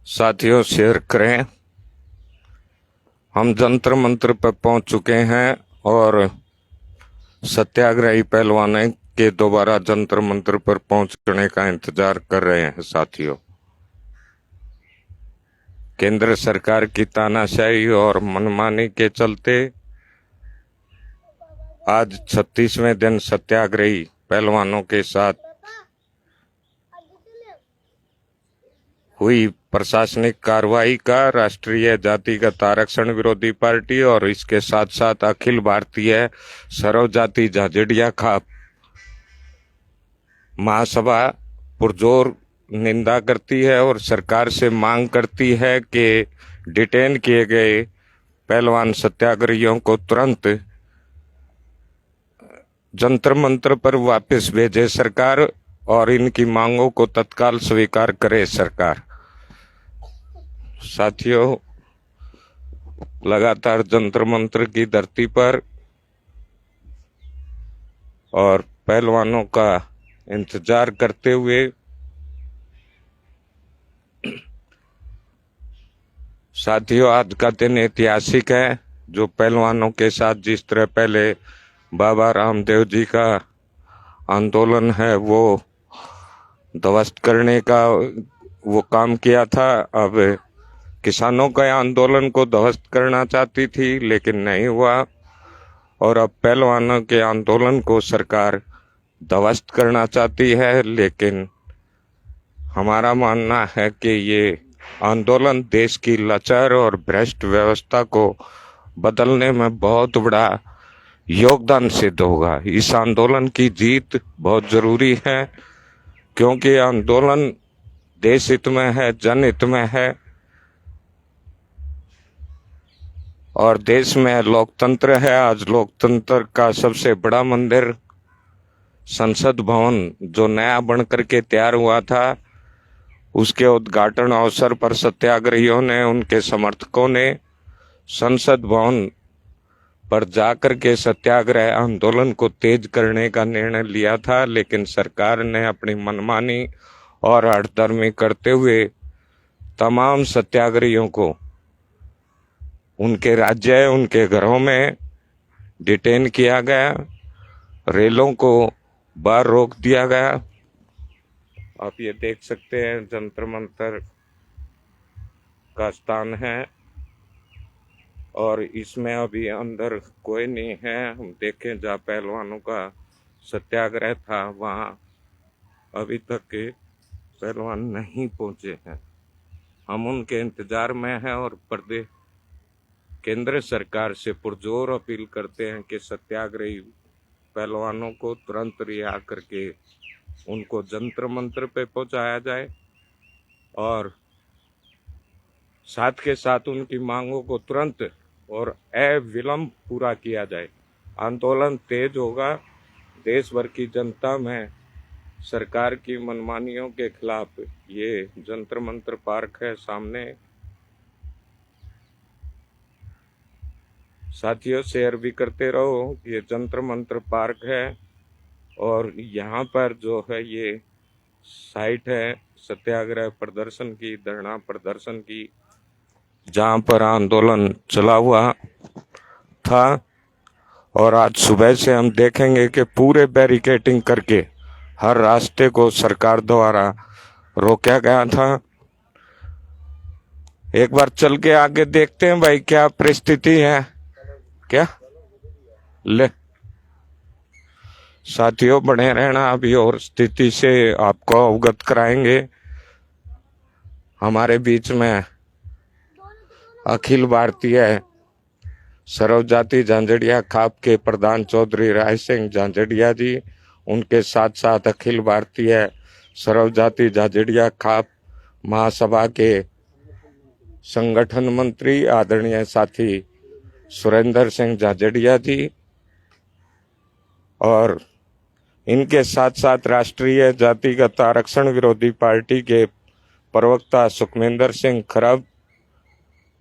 साथियों, शेयर करें। हम जंतर मंतर पर पहुंच चुके हैं और सत्याग्रही पहलवान के दोबारा जंतर मंतर पर पहुंचने का इंतजार कर रहे हैं। साथियों, केंद्र सरकार की तानाशाही और मनमानी के चलते आज 36वें दिन सत्याग्रही पहलवानों के साथ हुई प्रशासनिक कार्रवाई का राष्ट्रीय जातिगत आरक्षण विरोधी पार्टी और इसके साथ साथ अखिल भारतीय सर्व जाति झाझड़िया खाप महासभा पुरजोर निंदा करती है और सरकार से मांग करती है कि डिटेन किए गए पहलवान सत्याग्रहियों को तुरंत जंतर मंतर पर वापस भेजे सरकार और इनकी मांगों को तत्काल स्वीकार करे सरकार। साथियों, लगातार जंतर मंतर की धरती पर और पहलवानों का इंतजार करते हुए साथियों, आज का दिन ऐतिहासिक है। जो पहलवानों के साथ जिस तरह पहले बाबा रामदेव जी का आंदोलन है वो ध्वस्त करने का वो काम किया था, अब किसानों के आंदोलन को ध्वस्त करना चाहती थी लेकिन नहीं हुआ, और अब पहलवानों के आंदोलन को सरकार ध्वस्त करना चाहती है। लेकिन हमारा मानना है कि ये आंदोलन देश की लाचार और भ्रष्ट व्यवस्था को बदलने में बहुत बड़ा योगदान सिद्ध होगा। इस आंदोलन की जीत बहुत जरूरी है क्योंकि आंदोलन देश हित में है, जनहित में है और देश में लोकतंत्र है। आज लोकतंत्र का सबसे बड़ा मंदिर संसद भवन जो नया बन करके तैयार हुआ था, उसके उद्घाटन अवसर पर सत्याग्रहियों ने, उनके समर्थकों ने संसद भवन पर जाकर के सत्याग्रह आंदोलन को तेज करने का निर्णय लिया था, लेकिन सरकार ने अपनी मनमानी और हठधर्मी करते हुए तमाम सत्याग्रहियों को उनके राज्य, उनके घरों में डिटेन किया गया, रेलों को बाहर रोक दिया गया। आप ये देख सकते हैं जंतर मंतर का स्थान है और इसमें अभी अंदर कोई नहीं है। हम देखें जहाँ पहलवानों का सत्याग्रह था वहाँ अभी तक के पहलवान नहीं पहुंचे हैं। हम उनके इंतजार में हैं और प्रदेश केंद्र सरकार से पुरजोर अपील करते हैं कि सत्याग्रही पहलवानों को तुरंत रिहा करके उनको जंतर मंतर पे पहुंचाया जाए और साथ के साथ उनकी मांगों को तुरंत और अविलंब पूरा किया जाए। आंदोलन तेज होगा। देश भर की जनता में सरकार की मनमानियों के खिलाफ ये जंतर मंतर पार्क है सामने। साथियों, शेयर भी करते रहो। ये जंतर मंतर पार्क है और यहाँ पर जो है ये साइट है सत्याग्रह प्रदर्शन की, धरना प्रदर्शन की, जहाँ पर आंदोलन चला हुआ था। और आज सुबह से हम देखेंगे कि पूरे बैरिकेडिंग करके हर रास्ते को सरकार द्वारा रोका गया था। एक बार चल के आगे देखते हैं भाई क्या परिस्थिति है। क्या ले साथियों, बने रहना, अभी और स्थिति से आपको अवगत कराएंगे। हमारे बीच में अखिल भारतीय सर्व जाति झाझड़िया खाप के प्रधान चौधरी राय सिंह झाझड़िया जी, उनके साथ साथ अखिल भारतीय सर्व जाति झाझड़िया खाप महासभा के संगठन मंत्री आदरणीय साथी सुरेंद्र सिंह झाझड़िया जी, और इनके साथ साथ राष्ट्रीय जातिगत आरक्षण विरोधी पार्टी के प्रवक्ता सुखविंदर सिंह खरब,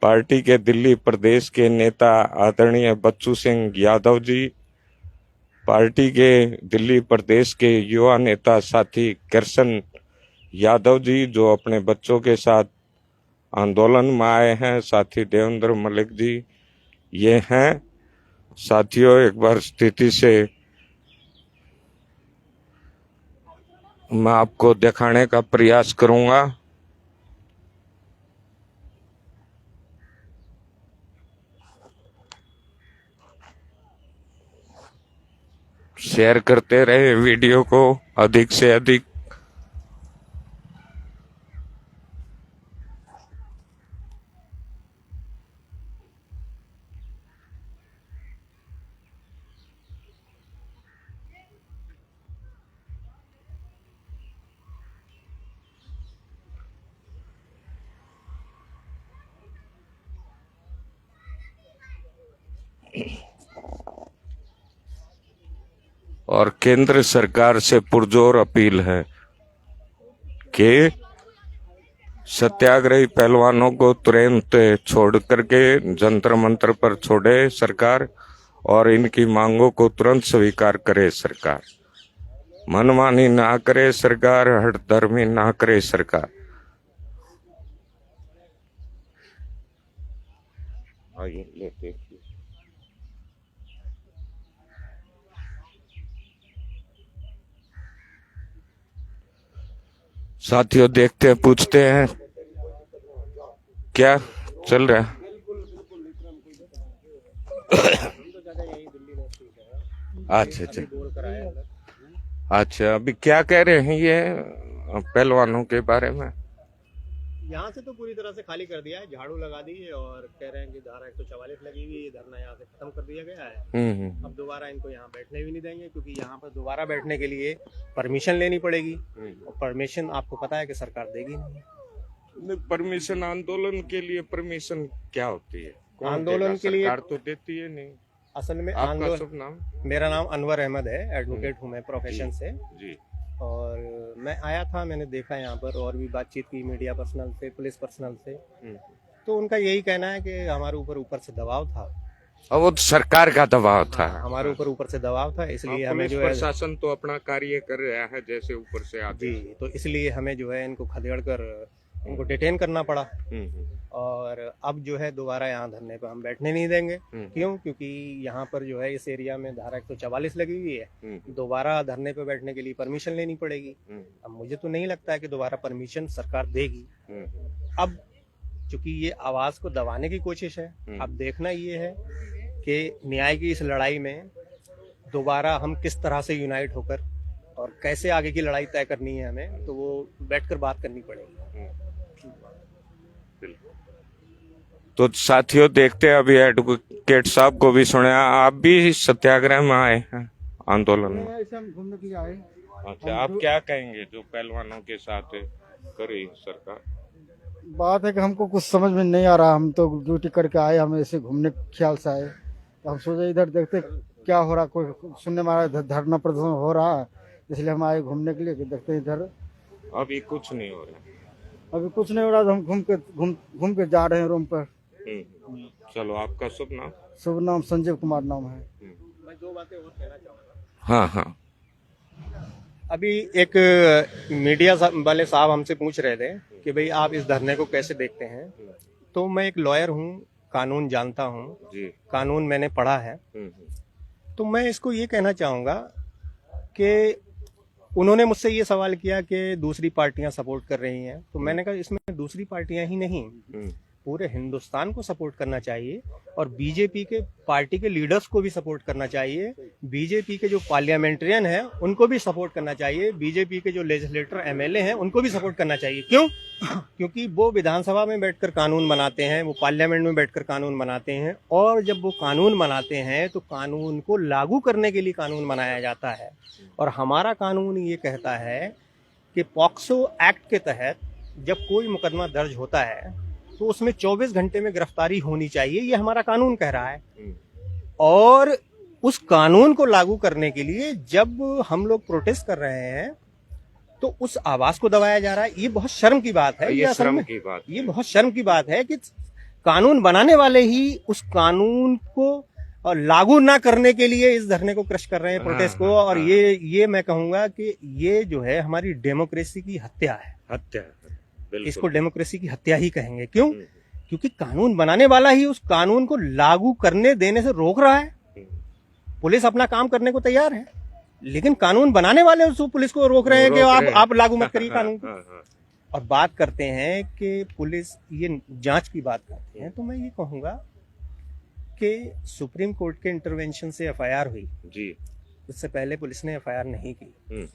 पार्टी के दिल्ली प्रदेश के नेता आदरणीय बच्चू सिंह यादव जी, पार्टी के दिल्ली प्रदेश के युवा नेता साथी कृष्ण यादव जी जो अपने बच्चों के साथ आंदोलन में आए हैं। साथी देवेंद्र मलिक जी ये हैं। साथियों, एक बार स्थिति से मैं आपको दिखाने का प्रयास करूंगा। शेयर करते रहे वीडियो को अधिक से अधिक। और केंद्र सरकार से पुरजोर अपील है कि सत्याग्रही पहलवानों को तुरंत छोड़ करके जंतर मंतर पर छोड़े सरकार और इनकी मांगों को तुरंत स्वीकार करे सरकार। मनमानी ना करे सरकार, हठधर्मी ना करे सरकार। आइए लेते हैं। साथियों, देखते हैं, पूछते हैं क्या चल रहा है। अच्छा अच्छा अच्छा, अभी क्या कह रहे हैं ये पहलवानों के बारे में? यहाँ से तो पूरी तरह से खाली कर दिया है, झाड़ू लगा दी है और कह रहे हैं कि धारा 144 लगी हुई है, धरना यहाँ से खत्म कर दिया गया है। अब दोबारा इनको यहाँ बैठने भी नहीं देंगे, क्योंकि यहाँ पर दोबारा बैठने के लिए परमिशन लेनी पड़ेगी और परमिशन आपको पता है कि सरकार देगी नहीं। परमिशन आंदोलन के लिए परमिशन क्या होती है? आंदोलन के लिए सरकार तो देती है नहीं। असल में आपका शुभ नाम? मेरा नाम अनवर अहमद है, एडवोकेट हूँ मैं प्रोफेशन से जी। और मैं आया था, मैंने देखा यहाँ पर और भी बातचीत की मीडिया पर्सनल से, पुलिस पर्सनल से, तो उनका यही कहना है कि हमारे ऊपर से दबाव था। और वो सरकार का दबाव था। हमारे ऊपर से दबाव था, इसलिए हमें जो है प्रशासन तो अपना कार्य कर रहा है जैसे ऊपर से आते। जी, तो इसलिए हमें जो है इनको खदेड़ कर इनको डिटेन करना पड़ा। और अब जो है दोबारा यहाँ धरने पर हम बैठने नहीं देंगे। क्यों? क्योंकि यहाँ पर जो है इस एरिया में धारा 144 लगी हुई है, दोबारा धरने पर बैठने के लिए परमिशन लेनी पड़ेगी। अब मुझे तो नहीं लगता है कि दोबारा परमिशन सरकार देगी। अब चूंकि ये आवाज को दबाने की कोशिश है, अब देखना ये है कि न्याय की इस लड़ाई में दोबारा हम किस तरह से यूनाइट होकर और कैसे आगे की लड़ाई तय करनी है हमें, तो वो बैठकर बात करनी पड़ेगी। तो साथियों, देखते हैं, अभी एडवोकेट साहब को भी सुना। आप भी सत्याग्रह में आए हैं, आंदोलन में? ऐसे हम घूमने के लिए आए। अच्छा, आप क्या कहेंगे जो पहलवानों के साथ करी सरकार? बात है कि हमको कुछ समझ में नहीं आ रहा, हम तो ड्यूटी करके आए, हम ऐसे घूमने के ख्याल से आए, तो हम सोचे इधर देखते क्या हो रहा, कोई सुनने में आ रहा धरना प्रदर्शन हो रहा है, इसलिए हम आए घूमने के लिए कि देखते इधर। अभी कुछ नहीं हो रहा? अभी कुछ नहीं हो रहा, तो हम घूम के जा रहे हैं रूम पर। चलो, आपका शुभ नाम? शुभ नाम संजीव कुमार नाम है। मैं दो बातें और कहना चाहूँगा। हाँ हाँ। अभी एक मीडिया वाले साहब हमसे पूछ रहे थे कि भाई आप इस धरने को कैसे देखते हैं, तो मैं एक लॉयर हूँ, कानून जानता हूँ, कानून मैंने पढ़ा है, तो मैं इसको ये कहना चाहूँगा कि उन्होंने मुझसे ये सवाल किया कि दूसरी पार्टियां सपोर्ट कर रही हैं, तो मैंने कहा इसमें दूसरी पार्टियां ही नहीं, पूरे हिंदुस्तान को सपोर्ट करना चाहिए और बीजेपी के पार्टी के लीडर्स को भी सपोर्ट करना चाहिए, बीजेपी के जो पार्लियामेंट्रियन हैं उनको भी सपोर्ट करना चाहिए, बीजेपी के जो लेजिस्लेटर एमएलए हैं उनको भी सपोर्ट करना चाहिए। क्यों? क्योंकि वो विधानसभा में बैठकर कानून बनाते हैं, वो पार्लियामेंट में बैठकर कानून बनाते हैं, और जब वो कानून बनाते हैं तो कानून को लागू करने के लिए कानून बनाया जाता है। और हमारा कानून ये कहता है कि पॉक्सो एक्ट के तहत जब कोई मुकदमा दर्ज होता है तो उसमें 24 घंटे में गिरफ्तारी होनी चाहिए, ये हमारा कानून कह रहा है। और उस कानून को लागू करने के लिए जब हम लोग प्रोटेस्ट कर रहे हैं तो उस आवाज को दबाया जा रहा है। ये बहुत शर्म की बात है, ये बहुत शर्म की बात है कि कानून बनाने वाले ही उस कानून को लागू ना करने के लिए इस धरने को क्रश कर रहे हैं, प्रोटेस्ट को। और ये मैं कहूंगा कि ये जो है हमारी डेमोक्रेसी की हत्या है। इसको डेमोक्रेसी की हत्या ही कहेंगे। क्यों? क्योंकि कानून बनाने वाला ही उस कानून को लागू करने देने से रोक रहा है। पुलिस अपना काम करने को तैयार है, लेकिन कानून बनाने वाले उस पुलिस को रोक रहे हैं कि आप लागू मत करिए कानून को। और बात करते हैं कि पुलिस ये जांच की बात करते हैं, तो मैं ये कहूंगा कि सुप्रीम कोर्ट के इंटरवेंशन से एफआईआर हुई जी, उससे पहले पुलिस ने एफआईआर नहीं की,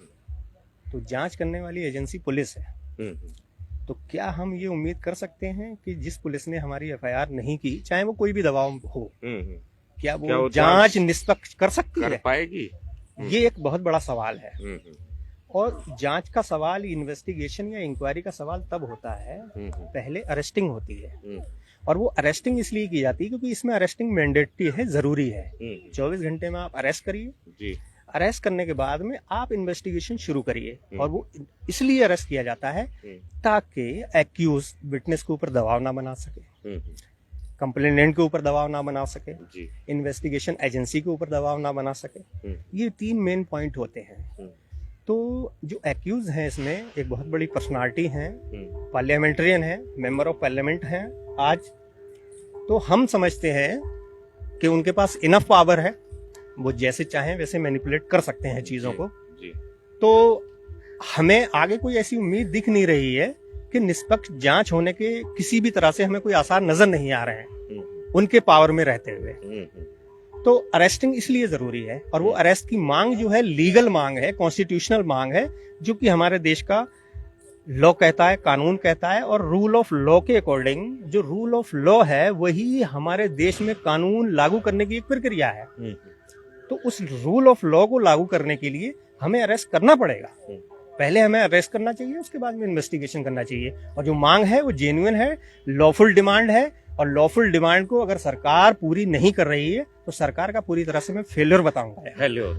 तो जांच करने वाली एजेंसी पुलिस है। तो क्या हम ये उम्मीद कर सकते हैं कि जिस पुलिस ने हमारी एफआईआर नहीं की, चाहे वो कोई भी दबाव हो, क्या वो जांच निष्पक्ष कर सकती है? पाएगी? ये एक बहुत बड़ा सवाल है। और जांच का सवाल, इन्वेस्टिगेशन या इंक्वायरी का सवाल तब होता है पहले अरेस्टिंग होती है, और वो अरेस्टिंग इसलिए की जाती है क्योंकि इसमें अरेस्टिंग मैंडेटरी है, जरूरी है। 24 घंटे में आप अरेस्ट करिए, अरेस्ट करने के बाद में आप इन्वेस्टिगेशन शुरू करिए। और वो इसलिए अरेस्ट किया जाता है ताकि एक्यूज विटनेस के ऊपर दबाव ना बना सके, कंप्लेनेंट के ऊपर दबाव ना बना सके, इन्वेस्टिगेशन एजेंसी के ऊपर दबाव ना बना सके। ये 3 मेन पॉइंट होते हैं। तो जो एक्यूज हैं इसमें एक बहुत बड़ी पर्सनालिटी हैं, पार्लियामेंटेरियन है, मेंबर ऑफ पार्लियामेंट हैं आज। तो हम समझते हैं कि उनके पास इनफ पावर है, वो जैसे चाहें वैसे मैनिपुलेट कर सकते हैं चीजों को। तो हमें आगे कोई ऐसी उम्मीद दिख नहीं रही है कि निष्पक्ष जांच होने के किसी भी तरह से हमें कोई आसार नजर नहीं आ रहे हैं उनके पावर में रहते हुए। तो अरेस्टिंग इसलिए जरूरी है, और वो अरेस्ट की मांग जो है लीगल मांग है, कॉन्स्टिट्यूशनल मांग है, जो कि हमारे देश का लॉ कहता है, कानून कहता है। और रूल ऑफ लॉ के अकॉर्डिंग जो रूल ऑफ लॉ है वही हमारे देश में कानून लागू करने की एक प्रक्रिया है। तो उस रूल ऑफ लॉ को लागू करने के लिए हमें अरेस्ट करना पड़ेगा। पहले हमें अरेस्ट करना चाहिए, उसके बाद में इन्वेस्टिगेशन करना चाहिए। और जो मांग है वो जेन्युइन है, लॉफुल डिमांड है, और लॉफुल डिमांड को अगर सरकार पूरी नहीं कर रही है तो सरकार का पूरी तरह से मैं फेल्योर बताऊंगा। फेल्योर।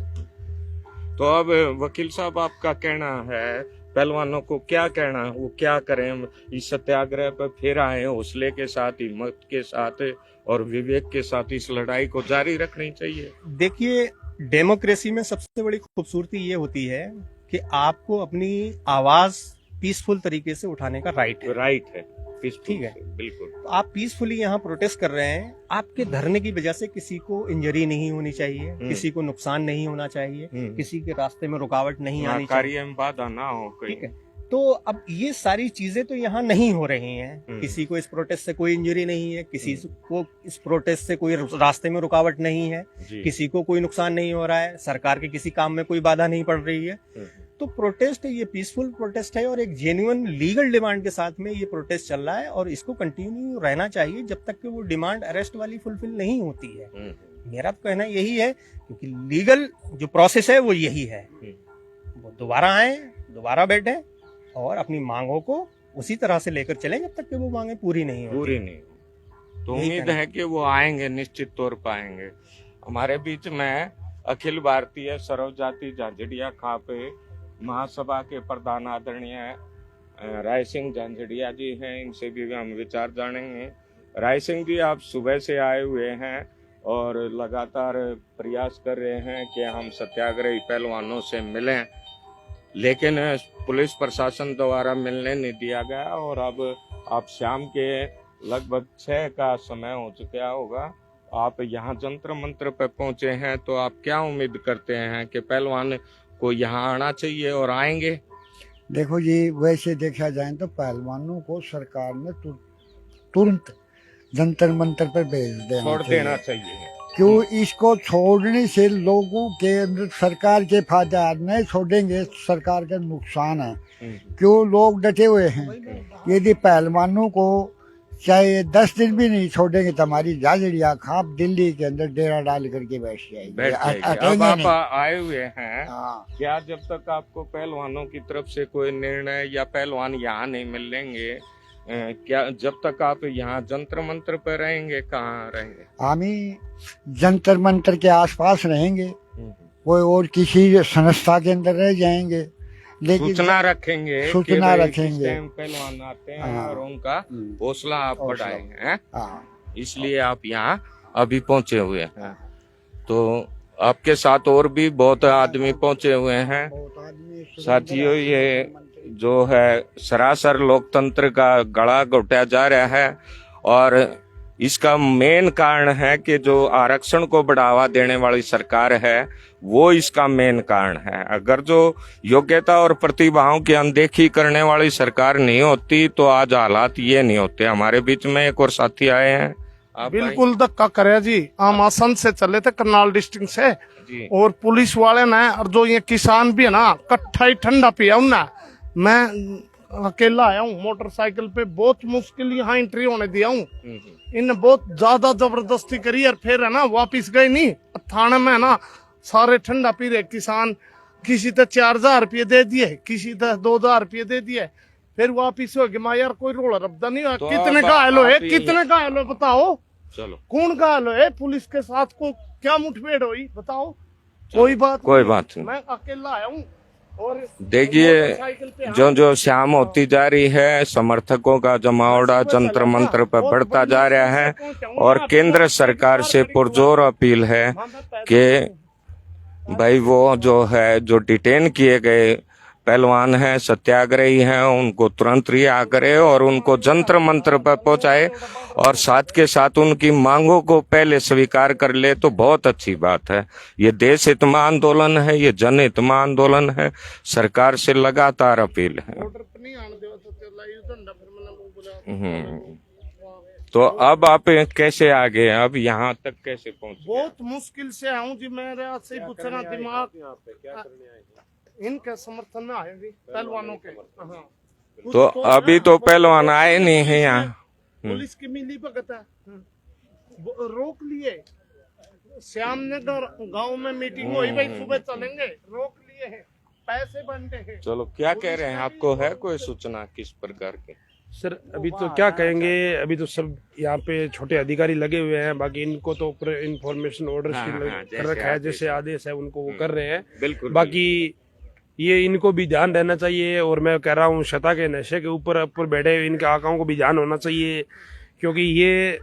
तो अब वकील साहब, आपका कहना है, पहलवानों को क्या कहना है, वो क्या करें? इस सत्याग्रह पर फिर आए हौसले के साथ, हिम्मत के साथ और विवेक के साथ इस लड़ाई को जारी रखनी चाहिए? देखिए, डेमोक्रेसी में सबसे बड़ी खूबसूरती ये होती है कि आपको अपनी आवाज पीसफुल तरीके से उठाने का राइट है। ठीक है, बिल्कुल। तो आप पीसफुली यहाँ प्रोटेस्ट कर रहे हैं, आपके धरने की वजह से किसी को इंजरी नहीं होनी चाहिए, किसी को नुकसान नहीं होना चाहिए, किसी के रास्ते में रुकावट नहीं आनी चाहिए, कार्य में बाधा ना हो। ठीक है, तो अब ये सारी चीजें तो यहाँ नहीं हो रही हैं। किसी को इस प्रोटेस्ट से कोई इंजरी नहीं है, किसी को इस प्रोटेस्ट से कोई रास्ते में रुकावट नहीं है, किसी को कोई नुकसान नहीं हो रहा है, सरकार के किसी काम में कोई बाधा नहीं पड़ रही है। तो प्रोटेस्ट ये पीसफुल प्रोटेस्ट है, और एक जेन्युइन लीगल डिमांड के साथ में ये प्रोटेस्ट चल रहा है, और इसको कंटिन्यू रहना चाहिए जब तक कि वो डिमांड अरेस्ट वाली फुलफिल नहीं होती है। मेरा तो कहना यही है, क्योंकि लीगल जो प्रोसेस है वो यही है। वो दोबारा आए, दोबारा बैठे और अपनी मांगों को उसी तरह से लेकर चलें जब तक कि वो मांगे पूरी नहीं होती। तो उम्मीद है कि वो आएंगे, निश्चित तौर पर आएंगे। हमारे बीच में अखिल भारतीय सर्व जाति झांझड़िया खापे महासभा के प्रधान आदरणीय राय सिंह झांझड़िया जी हैं, इनसे भी हम विचार जानेंगे। राय सिंह जी, आप सुबह से आए हुए हैं और लगातार प्रयास कर रहे हैं कि हम सत्याग्रही पहलवानों से मिलें, लेकिन पुलिस प्रशासन द्वारा मिलने नहीं दिया गया। और अब आप शाम के लगभग 6 का समय हो चुका होगा, आप यहाँ जंतर मंत्र पे पहुंचे हैं, तो आप क्या उम्मीद करते हैं कि पहलवान को यहाँ आना चाहिए और आएंगे? देखो जी, वैसे देखा जाए तो पहलवानों को सरकार ने तुरंत जंतर मंतर पर भेज देना चाहिए। क्यों इसको छोड़ने से लोगों के अंदर सरकार के फायदा नहीं छोड़ेंगे, सरकार का नुकसान है। क्यों लोग डटे हुए हैं? यदि पहलवानों को चाहे 10 दिन भी नहीं छोड़ेंगे तो हमारी झांझड़िया खाप दिल्ली के अंदर डेरा डाल करके बैठ जाएगी। अब आप आए हुए हैं, क्या जब तक आपको पहलवानों की तरफ से कोई निर्णय या पहलवान यहाँ नहीं मिलेंगे, क्या जब तक आप यहाँ जंतर मंतर पर रहेंगे? कहाँ रहेंगे? हम जंतर मंतर के आसपास रहेंगे, कोई और किसी संस्था के अंदर रह जाएंगे, लेकिन सूचना रखेंगे पहलवान आते हैं और उनका हौसला आप बढ़ाएंगे। इसलिए आप यहाँ अभी पहुँचे हुए हैं। तो आपके साथ और भी बहुत आदमी पहुँचे हुए हैं। साथियों, ये जो है सरासर लोकतंत्र का गला घोटा जा रहा है। और इसका मेन कारण है कि जो आरक्षण को बढ़ावा देने वाली सरकार है वो इसका मेन कारण है। अगर जो योग्यता और प्रतिभाओं की अनदेखी करने वाली सरकार नहीं होती तो आज हालात ये नहीं होते। हमारे बीच में एक और साथी आए हैं, आप बिल्कुल धक्का करे जी। हम आसन से चले थे करनाल डिस्ट्रिक्ट से जी। और पुलिस वाले ने और जो ये किसान भी है ना कट्ठा ही ठंडा पिया उन्हें। मैं अकेला आया हूँ मोटरसाइकिल पे, बहुत मुश्किल यहाँ एंट्री होने दिया हूँ। इनने बहुत ज्यादा जबरदस्ती करी और फिर है ना वापिस गए नहीं। थाने में है ना सारे ठंडा पी रहे किसान, किसी तो 4000 रुपये दे दिए, किसी तो 2000 रुपये दे दिए, फिर वापिस हो गया। यार कोई रोड़ा रब्दा नहीं हुआ। तो कितने अब घायल हुए, आप ही- कितने घायल हुए बताओ। चलो कौन घायल हुए, पुलिस के साथ को क्या मुठभेड़ हुई बताओ। कोई बात नहीं। मैं अकेला आया हूँ। और देखिए मोटरसाइकिल पे जो जो शाम होती जा रही है, समर्थकों का जमावड़ा जंतर मंत्र पर बढ़ता जा रहा है। और केंद्र सरकार से पुरजोर अपील है कि भाई वो जो है जो डिटेन किए गए पहलवान हैं, सत्याग्रही हैं, उनको तुरंत रिहा करे और उनको जंतर मंत्र पर पहुंचाए और साथ के साथ उनकी मांगों को पहले स्वीकार कर ले तो बहुत अच्छी बात है। ये देश हितमा आंदोलन है, ये जनहित में आंदोलन है। सरकार से लगातार अपील है। तो अब आप कैसे आगे, अब यहाँ तक कैसे पहुँचे? बहुत मुश्किल से आऊँ जी। मेरे से पूछना दिमाग इनके समर्थन में आए जी पहलवानों के। हाँ। तो अभी तो पहलवान आए नहीं है यहाँ। पुलिस की मिली भगत है, रोक लिए। श्याम नगर गांव में मीटिंग हुई, भाई सुबह चलेंगे, रोक लिए हैं, पैसे बनते हैं। चलो क्या कह रहे हैं, आपको है कोई सूचना किस प्रकार की? सर अभी तो क्या कहेंगे, अभी तो सब यहाँ पे छोटे अधिकारी लगे हुए हैं। बाकी इनको तो इन्फॉर्मेशन ऑर्डर कर रखा है, जैसे आदेश है उनको वो कर रहे हैं। बिल्कुल। बाकी ये इनको भी ध्यान रहना चाहिए। और मैं कह रहा हूँ शता के नशे के ऊपर बैठे हुए इनके आकाओं को भी ध्यान होना चाहिए, क्योंकि ये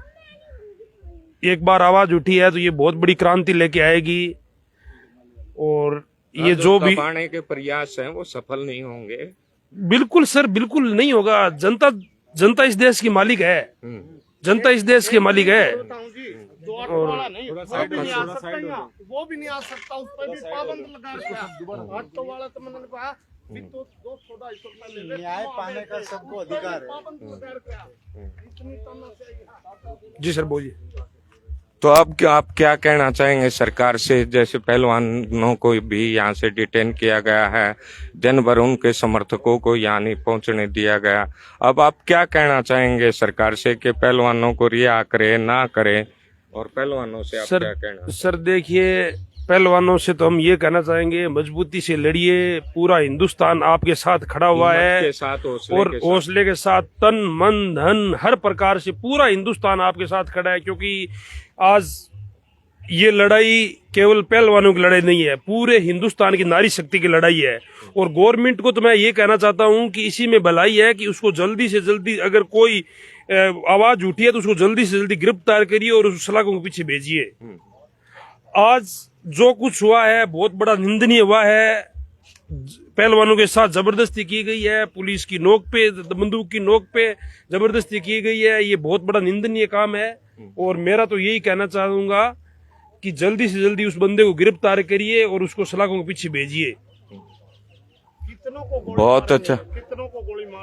एक बार आवाज उठी है तो ये बहुत बड़ी क्रांति लेके आएगी। और ये जो भी दबाने के प्रयास हैं वो सफल नहीं होंगे। बिल्कुल सर, बिल्कुल नहीं होगा। जनता इस देश की मालिक है, जनता इस देश के मालिक है। वाला नहीं, वो भी नहीं आ सकता यहाँ, वो भी नहीं आ सकता, उस पर भी पाबंद लगा रखा। ऑटो वाला तो मैंने कहा भी तो 200-250 रुपए ले ले। न्याय पाने का सबको अधिकार है। पाबंद लगा रखा। इतनी तानाशाही। जी सर बोलिए। तो अब आप क्या कहना चाहेंगे सरकार से? जैसे पहलवानों को भी यहाँ से डिटेन किया गया है, दिन भर उनके समर्थकों को यहाँ नहीं पहुंचने दिया गया। अब आप क्या कहना चाहेंगे सरकार से कि पहलवानों को रिहा करे ना करे? और पहलवानों से आप क्या कहना? सर देखिए, पहलवानों से तो हम ये कहना चाहेंगे मजबूती से लड़िए। पूरा हिंदुस्तान आपके साथ खड़ा हुआ है के साथ और हौसले के साथ, तन मन धन हर प्रकार से पूरा हिंदुस्तान आपके साथ खड़ा है। क्योंकि आज ये लड़ाई केवल पहलवानों की लड़ाई नहीं है, पूरे हिंदुस्तान की नारी शक्ति की लड़ाई है। और गवर्नमेंट को तो मैं ये कहना चाहता हूँ कि इसी में भलाई है कि उसको जल्दी से जल्दी, अगर कोई आवाज उठी है तो उसको जल्दी से जल्दी गिरफ्तार करिए और उस सलाखों के पीछे भेजिए। आज जो कुछ हुआ है बहुत बड़ा निंदनीय हुआ है। पहलवानों के साथ जबरदस्ती की गई है, पुलिस की नोक पे, बंदूक की नोक पे जबरदस्ती की गई है। ये बहुत बड़ा निंदनीय काम है। और मेरा तो यही कहना चाहूंगा कि जल्दी से जल्दी उस बंदे को गिरफ्तार करिए और उसको सलाखों के पीछे भेजिए। बहुत अच्छा।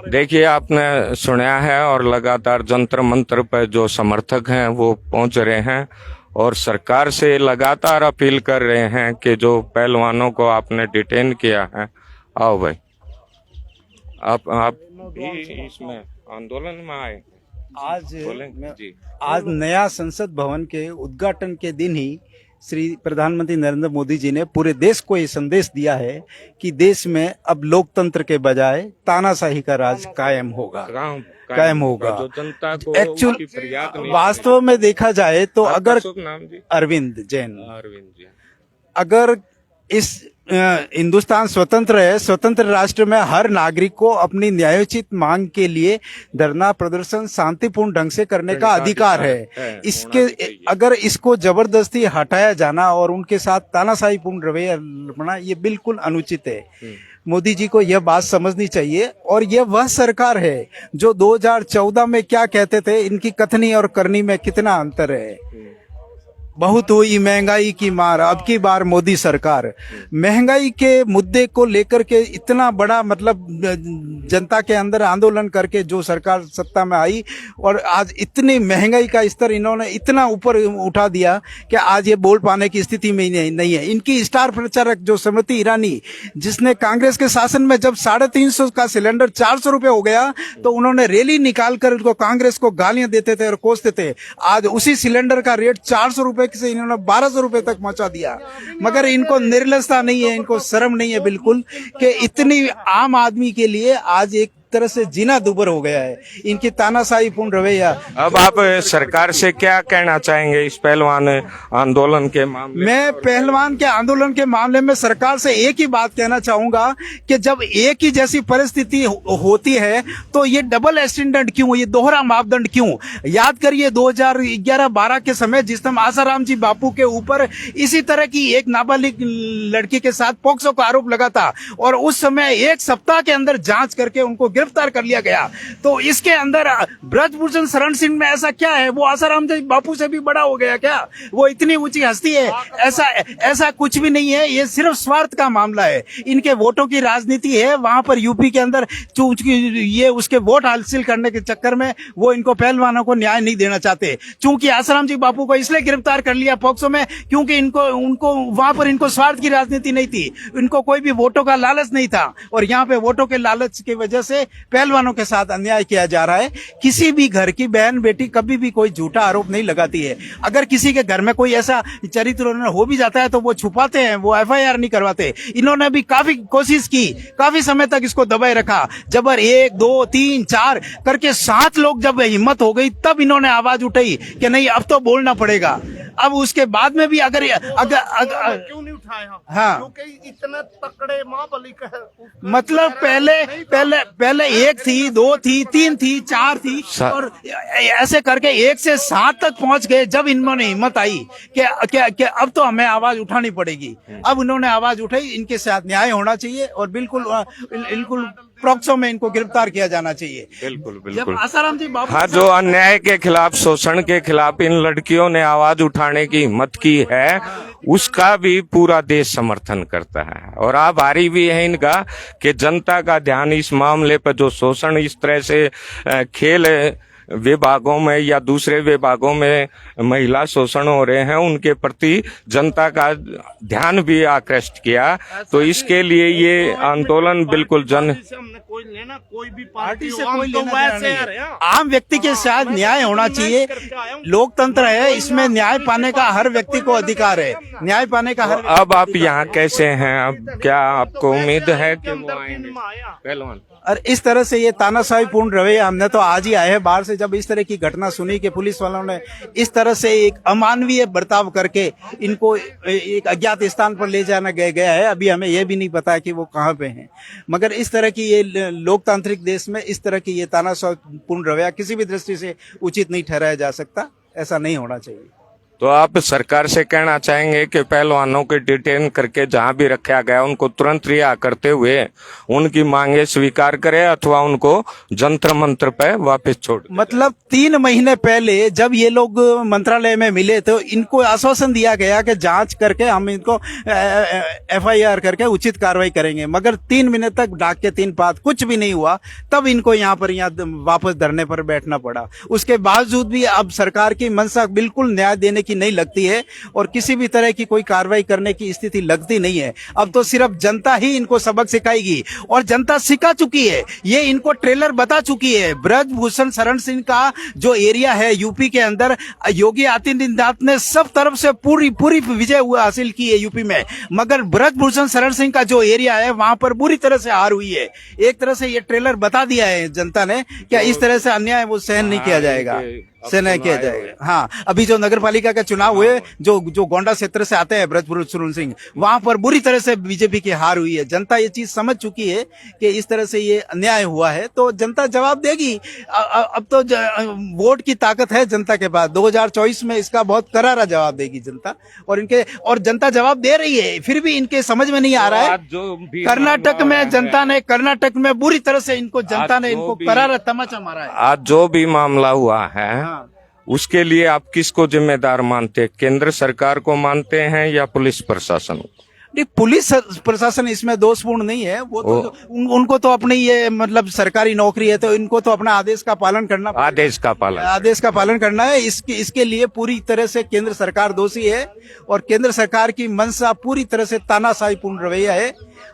देखिए आपने सुना है और लगातार जंतर मंत्र पर जो समर्थक हैं वो पहुंच रहे हैं और सरकार से लगातार अपील कर रहे हैं कि जो पहलवानों को आपने डिटेन किया है, आओ भाई आप भी इसमें आंदोलन में आए। आज नया संसद भवन के उद्घाटन के दिन ही श्री प्रधानमंत्री नरेंद्र मोदी जी ने पूरे देश को ये संदेश दिया है कि देश में अब लोकतंत्र के बजाय तानाशाही का राज कायम होगा। जो जनता को एक्चुअल वास्तव में देखा जाए तो अगर अरविंद जैन, अगर इस हिंदुस्तान स्वतंत्र है, स्वतंत्र राष्ट्र में हर नागरिक को अपनी न्यायोचित मांग के लिए धरना प्रदर्शन शांतिपूर्ण ढंग से करने का अधिकार है। इसके अगर इसको जबरदस्ती हटाया जाना और उनके साथ तानाशाहीपूर्ण रवैया अपनाना ये बिल्कुल अनुचित है। मोदी जी को यह बात समझनी चाहिए। और यह वह सरकार है जो 2014 में क्या कहते थे, इनकी कथनी और करनी में कितना अंतर है। बहुत हुई महंगाई की मार, अब की बार मोदी सरकार। महंगाई के मुद्दे को लेकर के इतना बड़ा मतलब जनता के अंदर आंदोलन करके जो सरकार सत्ता में आई, और आज इतनी महंगाई का स्तर इन्होंने इतना ऊपर उठा दिया कि आज ये बोल पाने की स्थिति में नहीं है। इनकी स्टार प्रचारक जो स्मृति ईरानी, जिसने कांग्रेस के शासन में जब 350 का सिलेंडर 400 रुपए हो गया तो उन्होंने रैली निकाल कर उनको कांग्रेस को गालियां देते थे और कोसते थे। आज उसी सिलेंडर का रेट 400 रुपए से इन्होंने 1200 रुपए तक पहुंचा दिया। मगर इनको निर्लजता नहीं है, इनको शर्म नहीं है बिल्कुल कि इतनी आम आदमी के लिए आज एक तरह से जीना दुभर हो गया है। इनकी तानाशाही पूर्ण रवैया। अब आप सरकार से क्या कहना चाहेंगे इस पहलवान आंदोलन के मामले? मैं पहलवान के आंदोलन के मामले में सरकार से एक ही बात कहना चाहूंगा कि जब एक ही जैसी परिस्थिति होती है तो ये डबल स्टैंडर्ड क्यों, ये दोहरा मापदंड क्यों? याद करिए 2011-12 के समय जिस समय आसाराम जी बापू के ऊपर इसी तरह की एक नाबालिग लड़की के साथ पॉक्सो का आरोप लगा था, और उस समय 1 सप्ताह के अंदर जांच करके उनको गिरफ्तार कर लिया गया। तो इसके अंदर ब्रजभूषण शरण सिंह में ऐसा क्या है? वो आसाराम जी बापू से भी बड़ा हो गया क्या? वो इतनी ऊंची हस्ती है? ऐसा कुछ भी नहीं है। ये सिर्फ स्वार्थ का मामला है। इनके वोटों की राजनीति है। वहां पर यूपी के अंदर ये उसके वोट हासिल करने के चक्कर में वो इनको पहलवानों को न्याय नहीं देना चाहते। चूंकि आसाराम जी बापू को इसलिए गिरफ्तार कर लिया पॉक्सो में क्योंकि उनको वहां पर इनको स्वार्थ की राजनीति नहीं थी, इनको कोई भी वोटों का लालच नहीं था। और यहाँ पे वोटों के लालच की वजह से पहलवानों के साथ अन्याय किया जा रहा है। किसी भी घर की बहन बेटी कभी भी कोई झूठा आरोप नहीं लगाती है। अगर किसी के घर में कोई ऐसा चरित्र हो भी जाता है तो वो छुपाते हैं, वो FIR नहीं करवाते। इन्होंने भी काफी कोशिश की, काफी समय तक इसको दबाए रखा। जब 1, 2, 3, 4 करके 7 लोग जब हिम्मत हो गई तब इन्होंने आवाज उठाई कि नहीं अब तो बोलना पड़ेगा। अब उसके बाद में भी अगर क्यों नहीं उठाया? हाँ, क्योंकि इतने तकड़े महाबली मतलब पहले 1 थी, 2 थी, 3 थी, 4 थी, और ऐसे करके 1 से 7 तक पहुंच गए। जब इन्होंने हिम्मत आई कि अब तो हमें आवाज उठानी पड़ेगी, अब इन्होंने आवाज उठाई। इनके साथ न्याय होना चाहिए और बिल्कुल पॉक्सो में इनको गिरफ्तार किया जाना चाहिए। बिल्कुल जब आसाराम जी बापू हाँ, जो अन्याय के खिलाफ, शोषण के खिलाफ इन लड़कियों ने आवाज उठाने की हिम्मत की है, उसका भी पूरा देश समर्थन करता है। और आभारी भी है इनका कि जनता का ध्यान इस मामले पर, जो शोषण इस तरह से खेल विभागों में या दूसरे विभागों में महिला शोषण हो रहे हैं, उनके प्रति जनता का ध्यान भी आकृष्ट किया। तो इसके लिए ये आंदोलन बिल्कुल कोई लेना, कोई भी पार्टी से कोई लेना नहीं। आम व्यक्ति के साथ न्याय होना चाहिए। लोकतंत्र है, इसमें न्याय पाने का हर व्यक्ति को अधिकार है। न्याय पाने का हर। अब आप यहाँ कैसे हैं? अब क्या आपको उम्मीद है कि वो आएंगे पहलवान? और इस तरह से ये तानाशाही पूर्ण रवैया, हमने तो आज ही आए हैं बाहर से, जब इस तरह की घटना सुनी कि पुलिस वालों ने इस तरह से एक अमानवीय बर्ताव करके इनको एक अज्ञात स्थान पर ले जाना गया है। अभी हमें यह भी नहीं पता है कि वो कहाँ पे हैं। मगर इस तरह की ये लोकतांत्रिक देश में इस तरह की ये तानाशाही पूर्ण रवैया किसी भी दृष्टि से उचित नहीं ठहराया जा सकता। ऐसा नहीं होना चाहिए। तो आप सरकार से कहना चाहेंगे कि पहलवानों के डिटेन करके जहां भी रखा गया उनको तुरंत रिहा करते हुए उनकी मांगे स्वीकार करे अथवा उनको जंतर मंत्र पे वापस छोड़? मतलब 3 महीने पहले जब ये लोग मंत्रालय में मिले तो इनको आश्वासन दिया गया कि जांच करके हम इनको FIR करके उचित कार्रवाई करेंगे। मगर 3 महीने तक डाक के 3 पात कुछ भी नहीं हुआ। तब इनको यहाँ वापस धरने पर बैठना पड़ा। उसके बावजूद भी अब सरकार की मंशा बिल्कुल न्याय देने की नहीं लगती है और किसी भी तरह की कोई कार्रवाई करने की स्थिति लगती नहीं है। अब तो सिर्फ जनता ही इनको सबक सिखाएगी और जनता सिखा चुकी है। ये इनको ट्रेलर बता चुकी है। ब्रजभूषण शरण सिंह का जो एरिया है यूपी के अंदर, योगी आदित्यनाथ ने सब तरफ से पूरी विजय हासिल की है यूपी में। मगर ब्रजभूषण शरण सिंह का जो एरिया है वहां पर बुरी तरह से हार हुई है। एक तरह से ये ट्रेलर बता दिया है जनता ने कि इस तरह से अन्याय वो सहन नहीं किया जाएगा। से नहीं किया जाएगा। हाँ, अभी जो नगर पालिका का चुनाव हुए, जो गोंडा क्षेत्र से आते हैं ब्रजपुर सुरुन सिंह, वहां पर बुरी तरह से बीजेपी की हार हुई है। जनता ये चीज समझ चुकी है कि इस तरह से ये अन्याय हुआ है, तो जनता जवाब देगी। अब तो वोट की ताकत है जनता के पास। 2024 में इसका बहुत करारा जवाब देगी जनता, और जनता जवाब दे रही है, फिर भी इनके समझ में नहीं आ रहा है। कर्नाटक में जनता ने, कर्नाटक में बुरी तरह से जनता ने इनको करारा तमाचा मारा है। आज जो भी मामला हुआ है, उसके लिए आप किसको जिम्मेदार मानते हैं? केंद्र सरकार को मानते हैं या पुलिस प्रशासन को? नहीं, पुलिस प्रशासन इसमें दोषपूर्ण नहीं है। वो तो उनको तो अपनी ये मतलब सरकारी नौकरी है, तो इनको तो अपना आदेश का पालन करना, आदेश का पालन करना है। इसके लिए पूरी तरह से केंद्र सरकार दोषी है, और केंद्र सरकार की मंशा पूरी तरह से तानाशाहीपूर्ण रवैया है।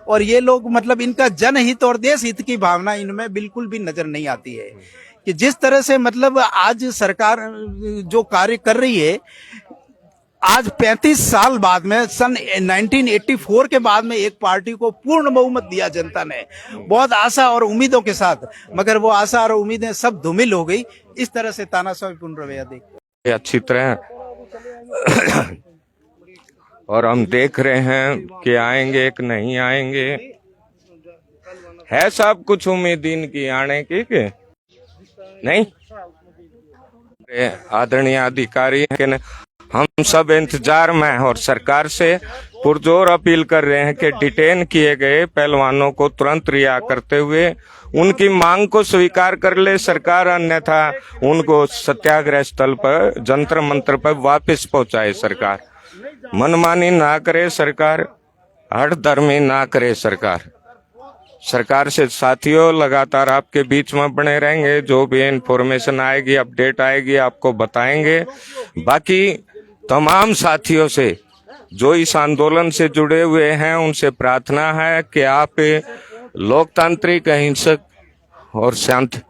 और ये लोग मतलब इनका जनहित और देश हित की भावना इनमें बिल्कुल भी नजर नहीं आती है। कि जिस तरह से मतलब आज सरकार जो कार्य कर रही है, आज 35 साल बाद में, सन 1984 के बाद में एक पार्टी को पूर्ण बहुमत दिया जनता ने, बहुत आशा और उम्मीदों के साथ, मगर वो आशा और उम्मीदें सब धूमिल हो गई। इस तरह से तानाशाहीपूर्ण रवैया देख अच्छी तरह और हम देख रहे हैं कि आएंगे कि नहीं आएंगे। है सब कुछ उम्मीद इनकी आने की कि नहीं? आदरणीय अधिकारी हैं कि हम सब इंतजार में हैं और सरकार से पुरजोर अपील कर रहे हैं कि डिटेन किए गए पहलवानों को तुरंत रिहा करते हुए उनकी मांग को स्वीकार कर ले सरकार, अन्यथा उनको सत्याग्रह स्थल पर, जंतर मंतर पर वापस पहुंचाए सरकार। मनमानी ना करे सरकार, हठधर्मी ना करे सरकार। सरकार से साथियों लगातार आपके बीच में बने रहेंगे, जो भी इंफॉर्मेशन आएगी, अपडेट आएगी, आपको बताएंगे। बाकी तमाम साथियों से जो इस आंदोलन से जुड़े हुए हैं, उनसे प्रार्थना है कि आप लोकतांत्रिक, अहिंसक और शांत